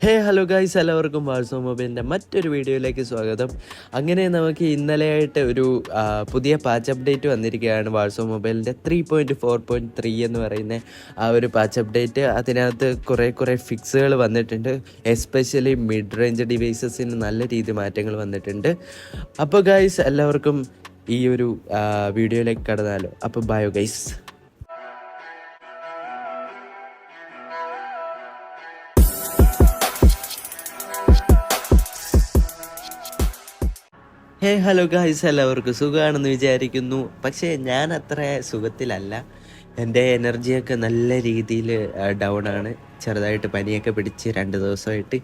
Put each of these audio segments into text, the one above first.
Hello guys, എല്ലാവർക്കും വാട്സോ മൊബൈലിൻ്റെ മറ്റൊരു വീഡിയോയിലേക്ക് സ്വാഗതം. അങ്ങനെ നമുക്ക് ഇന്നലെയായിട്ട് ഒരു പുതിയ പാച്ച് അപ്ഡേറ്റ് വന്നിരിക്കുകയാണ്. വാട്സോ മൊബൈലിൻ്റെ 3.4.3 എന്ന് പറയുന്ന ആ ഒരു പാച്ച് അപ്ഡേറ്റ്. അതിനകത്ത് കുറേ ഫിക്സുകൾ വന്നിട്ടുണ്ട്. എസ്പെഷ്യലി മിഡ് റേഞ്ച് ഡിവൈസസിന് നല്ല രീതി മാറ്റങ്ങൾ വന്നിട്ടുണ്ട്. അപ്പോൾ ഗൈസ്, എല്ലാവർക്കും ഈ ഒരു വീഡിയോയിലേക്ക് കടന്നാലോ. അപ്പോൾ ബയോ ഗൈസ്. ഹലോ ഗായ്സ്, എല്ലാവർക്കും സുഖമാണെന്ന് വിചാരിക്കുന്നു. പക്ഷേ ഞാൻ അത്ര സുഖത്തിലല്ല. എൻ്റെ എനർജിയൊക്കെ നല്ല രീതിയിൽ ഡൗൺ ആണ്. ചെറുതായിട്ട് പനിയൊക്കെ പിടിച്ച് 2 ദിവസമായിട്ട്.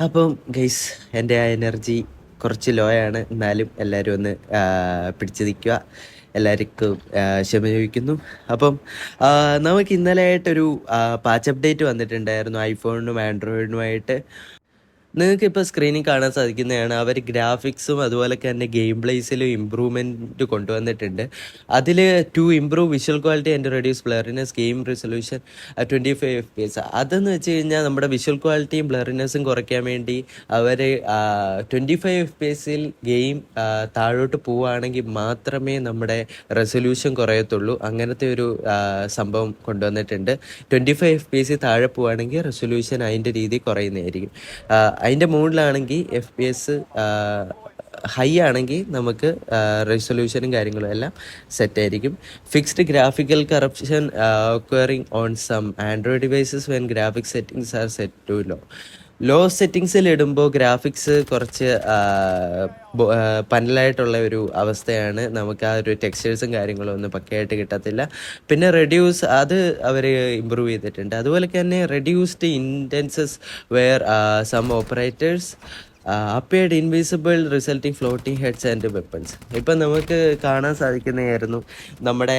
അപ്പം ഗൈസ്, എൻ്റെ ആ എനർജി കുറച്ച് ലോ ആണ്. എന്നാലും എല്ലാവരും ഒന്ന് പിടിച്ചു നിൽക്കുക. എല്ലാവർക്കും ക്ഷമ ചോദിക്കുന്നു. അപ്പം നമുക്ക് ഇന്നലെയായിട്ടൊരു പാച്ച് അപ്ഡേറ്റ് വന്നിട്ടുണ്ടായിരുന്നു ഐഫോണിനും ആൻഡ്രോയിഡിനുമായിട്ട്. നിങ്ങൾക്കിപ്പോൾ സ്ക്രീനിൽ കാണാൻ സാധിക്കുന്നതാണ്. അവർ ഗ്രാഫിക്സും അതുപോലെ തന്നെ ഗെയിം പ്ലേസിലും ഇമ്പ്രൂവ്മെൻറ്റ് കൊണ്ടുവന്നിട്ടുണ്ട്. അതിൽ to improve visual quality and reduce blurriness, game resolution 25 FPS. അതെന്ന് വെച്ച് കഴിഞ്ഞാൽ നമ്മുടെ വിഷ്വൽ ക്വാളിറ്റിയും ബ്ലറിനെസ്സും കുറയ്ക്കാൻ വേണ്ടി അവർ 25 FPS ഗെയിം താഴോട്ട് പോവുകയാണെങ്കിൽ മാത്രമേ നമ്മുടെ റെസൊല്യൂഷൻ കുറയത്തുള്ളൂ. അങ്ങനത്തെ ഒരു സംഭവം കൊണ്ടുവന്നിട്ടുണ്ട്. 25 FPS താഴെ പോവുകയാണെങ്കിൽ റെസൊല്യൂഷൻ അതിൻ്റെ രീതി കുറയുന്നതായിരിക്കും. അതിൻ്റെ മുകളിലാണെങ്കിൽ FPS ഹൈ ആണെങ്കിൽ നമുക്ക് റെസൊല്യൂഷനും കാര്യങ്ങളും എല്ലാം സെറ്റായിരിക്കും. Fixed graphical corruption occurring on some Android devices when graphics settings are set to low സെറ്റിങ്സിൽ ഇടുമ്പോൾ ഗ്രാഫിക്സ് കുറച്ച് പന്നലായിട്ടുള്ള ഒരു അവസ്ഥയാണ്. നമുക്ക് ആ ഒരു ടെക്സ്ചേഴ്സും കാര്യങ്ങളും ഒന്നും പക്കയായിട്ട് കിട്ടത്തില്ല. പിന്നെ റെഡ്യൂസ് അത് അവർ ഇമ്പ്രൂവ് ചെയ്തിട്ടുണ്ട്. അതുപോലെ തന്നെ reduced instances where some operators appeared invisible resulting floating heads and weapons. ഇപ്പം നമുക്ക് കാണാൻ സാധിക്കുന്നതായിരുന്നു, നമ്മുടെ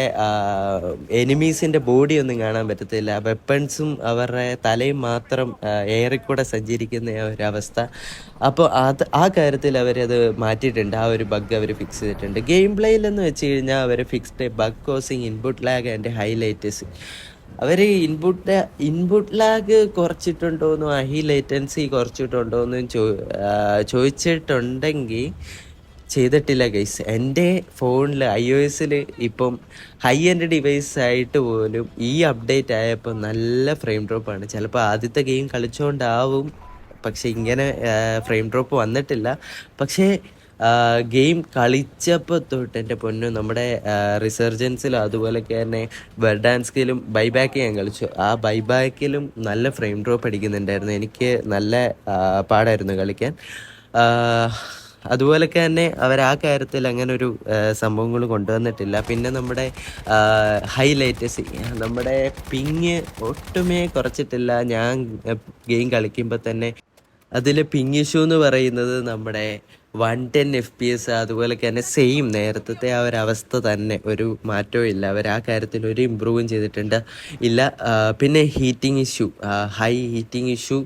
എനിമീസിൻ്റെ ബോഡി ഒന്നും കാണാൻ പറ്റത്തില്ല. വെപ്പൺസും അവരുടെ തലയും മാത്രം എയറിൽ കൂടെ സഞ്ചരിക്കുന്ന ഒരവസ്ഥ. അപ്പോൾ ആ കാര്യത്തിൽ അവരത് മാറ്റിയിട്ടുണ്ട്. ആ ഒരു ബഗ് അവർ ഫിക്സ് ചെയ്തിട്ടുണ്ട്. ഗെയിം പ്ലേയിലെന്ന് വെച്ച് കഴിഞ്ഞാൽ അവർ fixed bug causing input lag and highlighters. അവർ ഇൻപുട്ട് ലാഗ് കുറച്ചിട്ടുണ്ടോയെന്നും ഹൈ ലേറ്റൻസി കുറച്ചിട്ടുണ്ടോയെന്നും ചോദിച്ചിട്ടുണ്ടെങ്കിൽ ചെയ്തിട്ടില്ല ഗൈസ്. എൻ്റെ ഫോണിൽ iOS ഇപ്പം ഹൈ എൻഡ് ഡിവൈസ് ആയിട്ട് പോലും ഈ അപ്ഡേറ്റ് ആയപ്പോൾ നല്ല ഫ്രെയിം ഡ്രോപ്പാണ്. ചിലപ്പോൾ ആദ്യത്തെ ഗെയിം കളിച്ചുകൊണ്ടാവും, പക്ഷെ ഇങ്ങനെ ഫ്രെയിം ഡ്രോപ്പ് വന്നിട്ടില്ല. പക്ഷേ ഗെയിം കളിച്ചപ്പോൾ തൊട്ട് എൻ്റെ പൊന്നു, നമ്മുടെ റിസർജൻസിലും അതുപോലെയൊക്കെ തന്നെ വെർഡാൻസ്കിലും ബൈബാക്ക് ഞാൻ കളിച്ചു. ആ ബൈബാക്കിലും നല്ല ഫ്രെയിം ഡ്രോപ്പ് അടിക്കുന്നുണ്ടായിരുന്നു. എനിക്ക് നല്ല പാടായിരുന്നു കളിക്കാൻ. അതുപോലൊക്കെ തന്നെ അവർ ആ കാര്യത്തിൽ അങ്ങനെ ഒരു സംഭവങ്ങൾ കൊണ്ടുവന്നിട്ടില്ല. പിന്നെ നമ്മുടെ ഹൈലൈറ്റേഴ്സ്, നമ്മുടെ പിങ് ഒട്ടുമേ കുറച്ചിട്ടില്ല. ഞാൻ ഗെയിം കളിക്കുമ്പോൾ തന്നെ അതിൽ പിങ് ഇഷ്യൂ എന്ന് പറയുന്നത് നമ്മുടെ 110 FPS. അതുപോലെ തന്നെ സെയിം നേരത്തെ ആ ഒരു അവസ്ഥ തന്നെ, ഒരു മാറ്റവും ഇല്ല. അവർ ആ കാര്യത്തിൽ ഒരു ഇമ്പ്രൂവും ചെയ്തിട്ടുണ്ട് ഇല്ല. പിന്നെ heating issue, high heating issue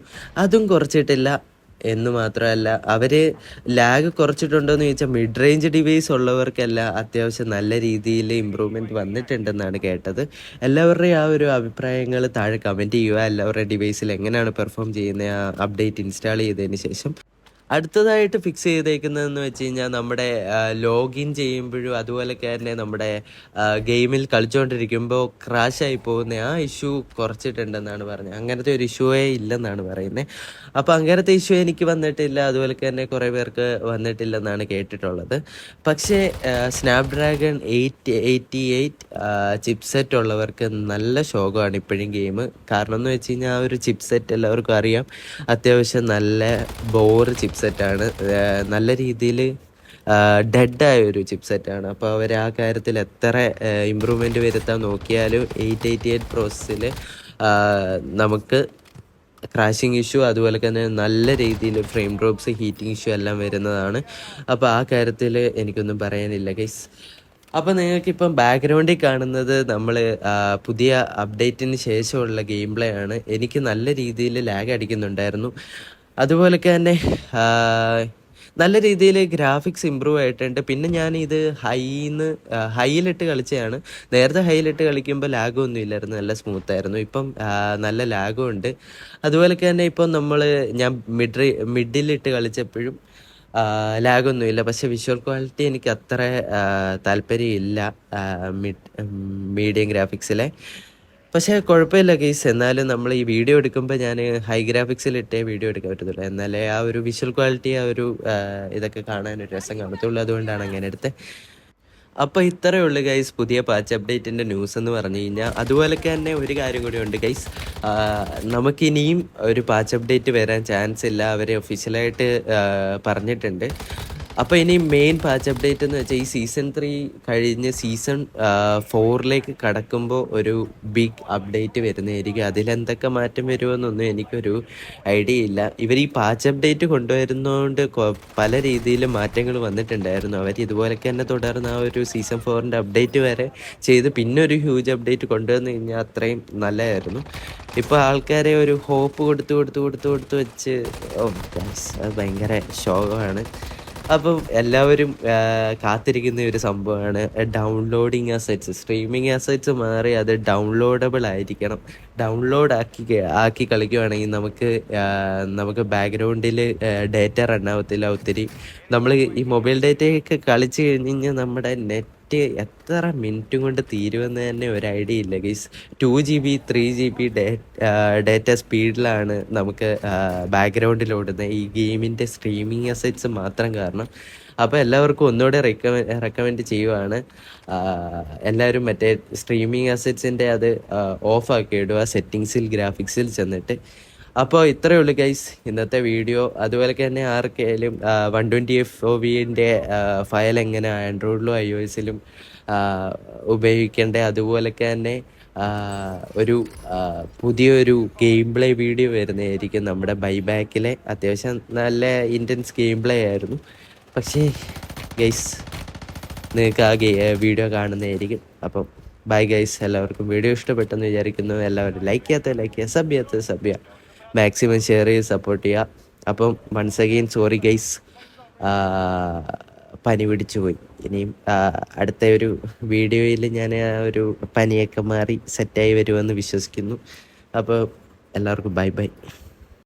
അതും കുറച്ചിട്ടില്ല എന്ന് മാത്രമല്ല, അവർ ലാഗ് കുറച്ചിട്ടുണ്ടോയെന്ന് ചോദിച്ചാൽ മിഡ് റേഞ്ച് ഡിവൈസ് ഉള്ളവർക്കെല്ലാം അത്യാവശ്യം നല്ല രീതിയിൽ ഇമ്പ്രൂവ്മെൻറ്റ് വന്നിട്ടുണ്ടെന്നാണ് കേട്ടത്. എല്ലാവരുടെയും ആ ഒരു അഭിപ്രായങ്ങൾ താഴെ കമൻറ്റ് ചെയ്യുക. എല്ലാവരുടെ ഡിവൈസിൽ എങ്ങനെയാണ് പെർഫോം ചെയ്യുന്നത് ആ അപ്ഡേറ്റ് ഇൻസ്റ്റാൾ ചെയ്തതിന് ശേഷം. അടുത്തതായിട്ട് ഫിക്സ് ചെയ്തേക്കുന്നതെന്ന് വെച്ച് കഴിഞ്ഞാൽ നമ്മുടെ ലോഗിൻ ചെയ്യുമ്പോഴും അതുപോലെയൊക്കെ തന്നെ നമ്മുടെ ഗെയിമിൽ കളിച്ചുകൊണ്ടിരിക്കുമ്പോൾ ക്രാഷായി പോകുന്ന ആ ഇഷ്യൂ കുറച്ചിട്ടുണ്ടെന്നാണ് പറഞ്ഞത്. അങ്ങനത്തെ ഒരു ഇഷ്യൂവേ ഇല്ലെന്നാണ് പറയുന്നത്. അപ്പോൾ അങ്ങനത്തെ ഇഷ്യൂ എനിക്ക് വന്നിട്ടില്ല, അതുപോലെ തന്നെ കുറേ പേർക്ക് വന്നിട്ടില്ലെന്നാണ് കേട്ടിട്ടുള്ളത്. പക്ഷേ സ്നാപ്ഡ്രാഗൺ 888 ചിപ്സെറ്റ് ഉള്ളവർക്ക് നല്ല ശോകമാണ് ഇപ്പോഴും ഗെയിം. കാരണം എന്ന് വെച്ച് കഴിഞ്ഞാൽ ആ ഒരു ചിപ്സെറ്റ് എല്ലാവർക്കും അറിയാം, അത്യാവശ്യം നല്ല ബോറ് ചിപ്സെറ്റാണ്. നല്ല രീതിയിൽ ഡെഡായ ഒരു ചിപ്സെറ്റാണ്. അപ്പോൾ അവർ ആ കാര്യത്തിൽ എത്ര ഇമ്പ്രൂവ്മെൻറ്റ് വരുത്താൻ നോക്കിയാലും 888 പ്രോസസ്സിൽ നമുക്ക് ക്രാഷിങ് ഇഷ്യൂ അതുപോലെ തന്നെ നല്ല രീതിയിൽ ഫ്രെയിം ഡ്രോപ്സ്, ഹീറ്റിംഗ് ഇഷ്യൂ എല്ലാം വരുന്നതാണ്. അപ്പോൾ ആ കാര്യത്തിൽ എനിക്കൊന്നും പറയാനില്ല ഗൈസ്. അപ്പോൾ നിങ്ങൾക്കിപ്പം ബാക്ക്ഗ്രൗണ്ടിൽ കാണുന്നത് നമ്മൾ പുതിയ അപ്ഡേറ്റിന് ശേഷമുള്ള ഗെയിം പ്ലേ ആണ്. എനിക്ക് നല്ല രീതിയിൽ ലാഗ് അടിക്കുന്നുണ്ടായിരുന്നു. അതുപോലൊക്കെ തന്നെ നല്ല രീതിയിൽ ഗ്രാഫിക്സ് ഇമ്പ്രൂവ് ആയിട്ടുണ്ട്. പിന്നെ ഞാനിത് ഹൈയിലിട്ട് കളിച്ചതാണ്. നേരത്തെ ഹൈയിലിട്ട് കളിക്കുമ്പോൾ ലാഗൊന്നും ഇല്ലായിരുന്നു, നല്ല സ്മൂത്തായിരുന്നു. ഇപ്പം നല്ല ലാഗും ഉണ്ട്. അതുപോലൊക്കെ തന്നെ ഇപ്പം ഞാൻ മിഡിലിട്ട് കളിച്ചപ്പോഴും ലാഗൊന്നുമില്ല. പക്ഷേ വിഷ്വൽ ക്വാളിറ്റി എനിക്ക് അത്ര താല്പര്യമില്ല മീഡിയം ഗ്രാഫിക്സിലെ. പക്ഷേ കുഴപ്പമില്ല ഗെയ്സ്. എന്നാലും നമ്മൾ ഈ വീഡിയോ എടുക്കുമ്പോൾ ഞാൻ ഹൈ ഗ്രാഫിക്സിലിട്ടേ വീഡിയോ എടുക്കാൻ പറ്റത്തുള്ളൂ. എന്നാലേ ആ ഒരു വിഷ്വൽ ക്വാളിറ്റി, ആ ഒരു ഇതൊക്കെ കാണാനൊരു രസം കാണത്തുള്ളൂ. അതുകൊണ്ടാണ് അങ്ങനെ എടുത്തത്. അപ്പോൾ ഇത്രയേ ഉള്ളൂ ഗൈസ് പുതിയ പാച്ച് അപ്ഡേറ്റിൻ്റെ ന്യൂസ് എന്ന് പറഞ്ഞു കഴിഞ്ഞാൽ. അതുപോലൊക്കെ തന്നെ ഒരു കാര്യം കൂടി ഉണ്ട് ഗൈസ്. നമുക്കിനിയും ഒരു പാച്ച് അപ്ഡേറ്റ് വരാൻ ചാൻസ് ഇല്ല, അവർ ഒഫീഷ്യലായിട്ട് പറഞ്ഞിട്ടുണ്ട്. അപ്പോൾ ഇനി മെയിൻ പാച്ച് അപ്ഡേറ്റ് എന്ന് വെച്ചാൽ ഈ സീസൺ 3 കഴിഞ്ഞ് സീസൺ 4ലേക്ക് കടക്കുമ്പോൾ ഒരു ബിഗ് അപ്ഡേറ്റ് വരുന്നതായിരിക്കും. അതിലെന്തൊക്കെ മാറ്റം വരുമെന്നൊന്നും എനിക്കൊരു ഐഡിയ ഇല്ല. ഇവർ ഈ പാച്ച് അപ്ഡേറ്റ് കൊണ്ടുവരുന്നതുകൊണ്ട് പല രീതിയിലും മാറ്റങ്ങൾ വന്നിട്ടുണ്ടായിരുന്നു. അവർ ഇതുപോലൊക്കെ തന്നെ തുടർന്ന് ആ ഒരു സീസൺ 4ൻ്റെ അപ്ഡേറ്റ് വരെ ചെയ്ത് പിന്നെ ഒരു ഹ്യൂജ് അപ്ഡേറ്റ് കൊണ്ടുവന്നു കഴിഞ്ഞാൽ അത്രയും നല്ലതായിരുന്നു. ഇപ്പോൾ ആൾക്കാരെ ഒരു ഹോപ്പ് കൊടുത്ത് വെച്ച് അത് ഭയങ്കര ശോകമാണ്. അപ്പം എല്ലാവരും കാത്തിരിക്കുന്ന ഒരു സംഭവമാണ് ഡൗൺലോഡിങ് അസറ്റ്സ്. സ്ട്രീമിങ് അസറ്റ്സ് മാറി അത് ഡൗൺലോഡബിൾ ആയിരിക്കണം. ഡൗൺലോഡ് ആക്കി കളിക്കുകയാണെങ്കിൽ നമുക്ക് ബാക്ക്ഗ്രൗണ്ടിൽ ഡേറ്റ റണ്ണാവത്തില്ല ഒത്തിരി. നമ്മൾ ഈ മൊബൈൽ ഡേറ്റയൊക്കെ കളിച്ച് കഴിഞ്ഞ് കഴിഞ്ഞാൽ നമ്മുടെ നെറ്റ് എത്ര മിനിറ്റും കൊണ്ട് തീരുമെന്ന് തന്നെ ഒരു ഐഡിയ ഇല്ല ഗൈസ്. 2 GB 3 GB ഡേറ്റ സ്പീഡിലാണ് നമുക്ക് ബാക്ക്ഗ്രൗണ്ടിൽ ഓടുന്നത് ഈ ഗെയിമിൻ്റെ സ്ട്രീമിങ് അസറ്റ്സ് മാത്രം കാരണം. അപ്പോൾ എല്ലാവർക്കും ഒന്നുകൂടെ റെക്കമെൻഡ് ചെയ്യുവാണ്, എല്ലാവരും മറ്റേ സ്ട്രീമിങ് അസറ്റ്സിൻ്റെ അത് ഓഫാക്കി ഇടുക സെറ്റിങ്സിൽ, ഗ്രാഫിക്സിൽ ചെന്നിട്ട്. അപ്പോൾ ഇത്രയേ ഉള്ളൂ ഗൈസ് ഇന്നത്തെ വീഡിയോ. അതുപോലൊക്കെ തന്നെ ആർക്കെങ്കിലും 120 FOVൻ്റെ ഫയൽ എങ്ങനെ ആൻഡ്രോയിഡിലും iOSലും ഉപയോഗിക്കേണ്ടത്, അതുപോലൊക്കെ തന്നെ ഒരു പുതിയൊരു ഗെയിം പ്ലേ വീഡിയോ വരുന്നതായിരിക്കും. നമ്മുടെ ബൈബാക്കിലെ അത്യാവശ്യം നല്ല ഇൻറ്റൻസ് ഗെയിം പ്ലേ ആയിരുന്നു. പക്ഷേ ഗൈസ് നിങ്ങൾക്ക് ആ വീഡിയോ കാണുന്നതായിരിക്കും. അപ്പം ബൈ ഗൈസ്. എല്ലാവർക്കും വീഡിയോ ഇഷ്ടപ്പെട്ടെന്ന് വിചാരിക്കുന്നു. എല്ലാവരും ലൈക്ക് ചെയ്യുക, സബ് ചെയ്യുക, മാക്സിമം ഷെയർ ചെയ്ത് സപ്പോർട്ട് ചെയ്യുക. അപ്പം വൺസ് അഗെയിൻ സോറി ഗൈസ്, പനി പിടിച്ചു പോയി. ഇനിയും അടുത്ത ഒരു വീഡിയോയിൽ ഞാൻ ഒരു പനിയൊക്കെ മാറി സെറ്റായി വരുമെന്ന് വിശ്വസിക്കുന്നു. അപ്പോൾ എല്ലാവർക്കും ബൈ.